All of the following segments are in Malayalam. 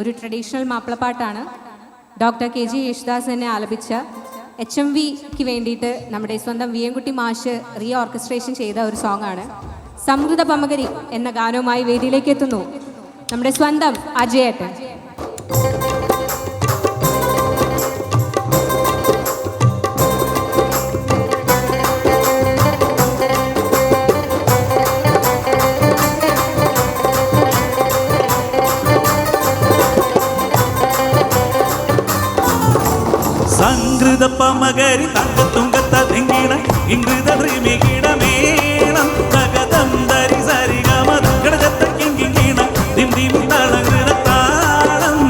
ഒരു ട്രഡീഷണൽ മാപ്പിളപ്പാട്ടാണ്. ഡോക്ടർ KG യേശുദാസ് എന്നെ ആലപിച്ച HMVക്ക് വേണ്ടിയിട്ട് നമ്മുടെ സ്വന്തം വിയൻകുട്ടി മാഷ് റീ ഓർക്കസ്ട്രേഷൻ ചെയ്ത ഒരു സോങ്ങാണ്. സമൃദ്ധ പമകരി എന്ന ഗാനവുമായി വേദിയിലേക്ക് എത്തുന്നു നമ്മുടെ സ്വന്തം അജയേട്ടൻ. സംഗൃത പമകരി തങ്കത്തുങ്കത്ത തെങ്കിണ ഇംഗൃത ദ്രിമികിടമേണം തകതം ധരി സരിഗമ ഗടജത്ത കിങ്കിണ ദിം ദിം തളകൃത താളം.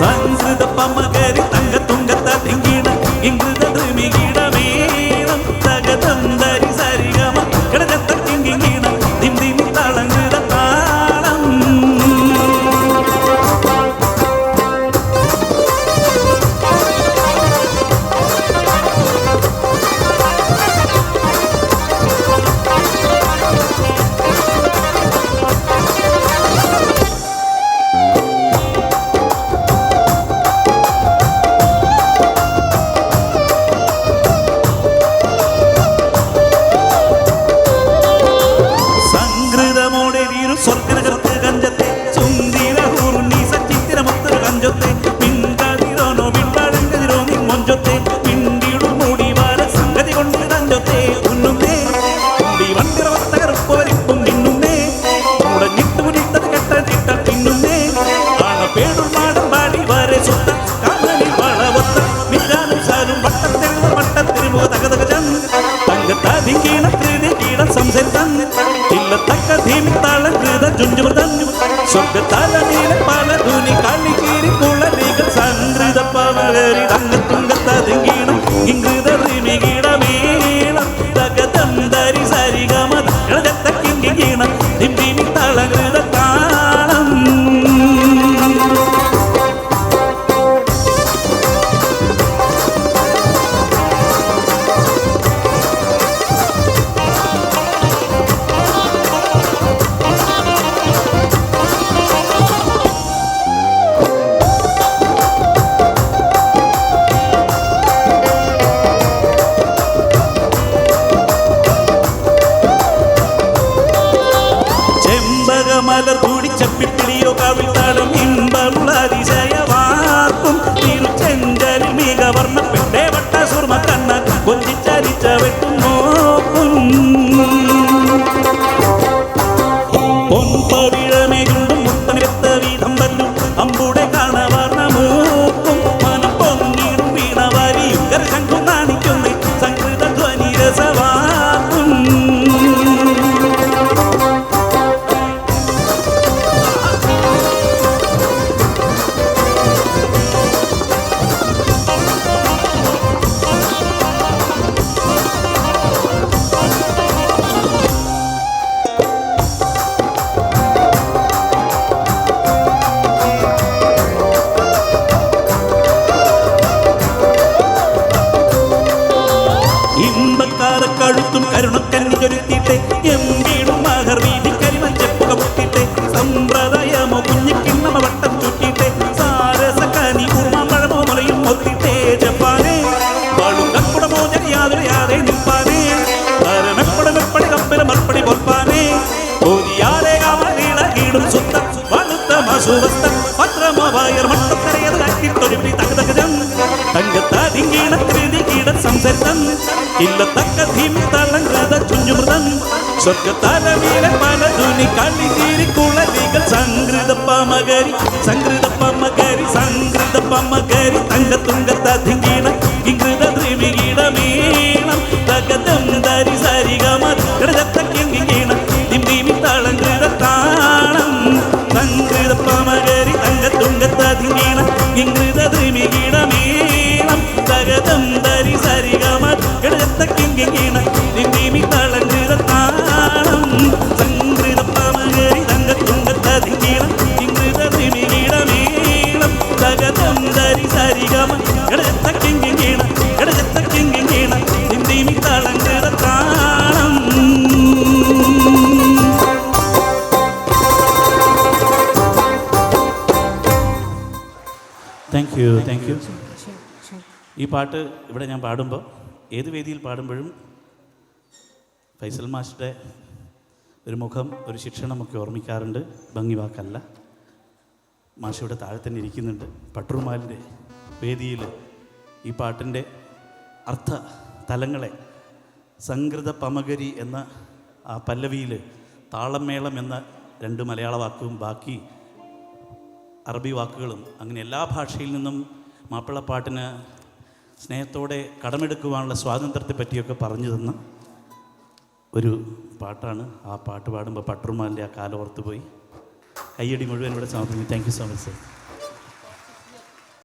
സംഗൃത പമകരി തങ്കത്തുങ്കത്ത തെങ്കിണ ഇംഗൃത ദ്രിമികിടമേണം തകതം ധരി സരിഗമ ഗടജത്ത കിങ്കിണ ദിം ദിം തളകൃത താളം. സ്വർഗനകത്ത് കഞ്ചത്തെ സുന്ദര ഊർണി സച്ചിത്തിരമൊത്തൊരു കഞ്ചത്തെ പിൻകാതിരോനോ പിൻപാടങ്കതിരോ നിമ്മൊഞ്ചൊത്തെ പിണ്ടിയുടെ മൂടി വാര സംഗതി കൊണ്ട് കഞ്ചൊത്തെ ഉണ്ണുന്നേ മുടി വണ്ടിറവത്ത കറുപ്പോരിപ്പും മിന്നുന്നേ മുടഞ്ഞിട്ട് മുന്നിട്ടത് കെട്ട ചിട്ട പിന്നുന്നേ ആണപ്പേടും മാടം പാടി വാരെ സുത്ത കാലനിൽ വളവൊത്ത മിരാനും സാരും വട്ടത്തിരുവ വട്ടത്തിരുമുഖ തകതകജം തങ്കത്താതി കീണ കൃതി കീട സംസരിതം ഇല്ലത്തക്ക ധീമിത്താളം കൃത ജുഞ്ചുമൃതം സ്വർഗത്താല നീല പാല ധൂനി കാളികീരി കുളരികൾ സംഗൃത പമകരി തങ്കത്തുങ്കത്തതിങ്കീണം ഇംഗൃത ദ്രിമികിടമേണം തകതം ധരി സരിഗമ ഗടജത്ത കിങ്കിണ ദിം ദിമിത്താളം കൃത താളം. മലർ കൂടി ചപ്പിട്ടിളിയോ കാവിൽ താടും ഇമ്പമുള്ള അതിശയവാക്കും തിരുച്ചെഞ്ചലിൽ മികവർണ്ണപ്പെട്ടേ വട്ട സുർമ കണ്ണ കൊഞ്ചിച്ചരിച്ച വെട്ടും നോക്കും പൊൻപവിഴമേകുണ്ടും മുത്തണി വെത്ത വീതം വല്ലും അമ്പൂടെ കാണവാർന്ന മൂക്കും മനം പൊങ്ങിടും വീണവാരിയും കരശങ്കും കാണിക്കുന്നേ സംഗൃത ധ്വനി രസവാക്കും. കഴുത്തും കരുണക്കന്നി ചൊരുത്തിട്ടെ എമ്പീടും മഹർ വീതി കരിമഞ്ചപ്പുക പൊട്ടിട്ടെ സമ്പ്രദായമോ കുഞ്ഞിക്കിണ്ണമ വട്ടം ചുറ്റിട്ടെ സാരസക്കനി ഉർമ്മഴമോ മുലയും ഒത്തിട്ടെ ജപ്പാനെ വളുങ്കക്കുടമോ ജനിയാതൊരയാതെ നിൽപ്പാനെ തരമെപ്പടമെപ്പടി കപ്പല മർപ്പടി പൊൽപ്പാനെ ഓതിയാലെ കാമലീള കീടും സുത്ത വളുത്ത മസുവസ്ത പത്രമോ വയർ മട്ടത്തരയത് കാറ്റിട്ടൊരുപി തകതകജം തങ്കത്താതിങ്കീണ കൃതി കീട സംസരിതം ഇല്ലത്തക്ക ധീമിത്താളം കൃത ചുഞ്ചുമൃതം സ്വർഗത്താല വീര പല ധുനി കാളികീരി കുളരികൾ സംഗൃത പമകരി സംഗൃത പമകരി സംഗൃത പമകരി തങ്കത്തുങ്കത്തധിങ്കീണ ഇംഗൃത ദ്രിമികിടമേണം തകതം ധരി സരിഗമ ഗടജത്ത കിങ്കിണ ദിം ദിമിത്താളം കൃത താളം. സംഗൃത പമകരി തങ്കത്തുങ്കത്തധിങ്കീണ ഇംഗൃത ദ്രിമികിടമേണം തകതം ധരി സരിഗമ ഗടജത്ത കിങ്കിണ ദിം ദിമിത്താളം കൃത താളം. സംഗൃത പമകരി തങ്കത്തുങ്കത്തധിങ്കീണ ഇംഗൃത ദ്രിമികിടമേണം തകതം ധരി സരിഗമ ഗടജത്ത താങ്ക് യു. ഈ പാട്ട് ഇവിടെ ഞാൻ പാടുമ്പോൾ ഏത് വേദിയിൽ പാടുമ്പോഴും ഫൈസൽ മാസ്റ്ററുടെ ഒരു മുഖം, ഒരു ശിക്ഷണമൊക്കെ ഓർമ്മിക്കാറുണ്ട്. ഭംഗി വാക്കല്ല. മാഷിയുടെ താഴെ തന്നെ ഇരിക്കുന്നുണ്ട്. പട്ടുറുമാലിൻ്റെ വേദിയിൽ ഈ പാട്ടിൻ്റെ അർത്ഥ തലങ്ങളെ സംകൃത പമകരി എന്ന ആ പല്ലവിയിൽ താളം മേളം എന്ന 2 മലയാള വാക്കും ബാക്കി അറബി വാക്കുകളും അങ്ങനെ എല്ലാ ഭാഷയിൽ നിന്നും മാപ്പിളപ്പാട്ടിന് സ്നേഹത്തോടെ കടമെടുക്കുവാനുള്ള സ്വാതന്ത്ര്യത്തെ പറ്റിയൊക്കെ പറഞ്ഞു തന്ന ഒരു പാട്ടാണ്. ആ പാട്ട് പാടുമ്പോൾ പട്ടുറുമാലിൻ്റെ ആ കാലം ഓർത്തുപോയി. കയ്യടി മുഴുവൻ ഇവിടെ സമർപ്പിക്കുന്നു. Thank you so much sir.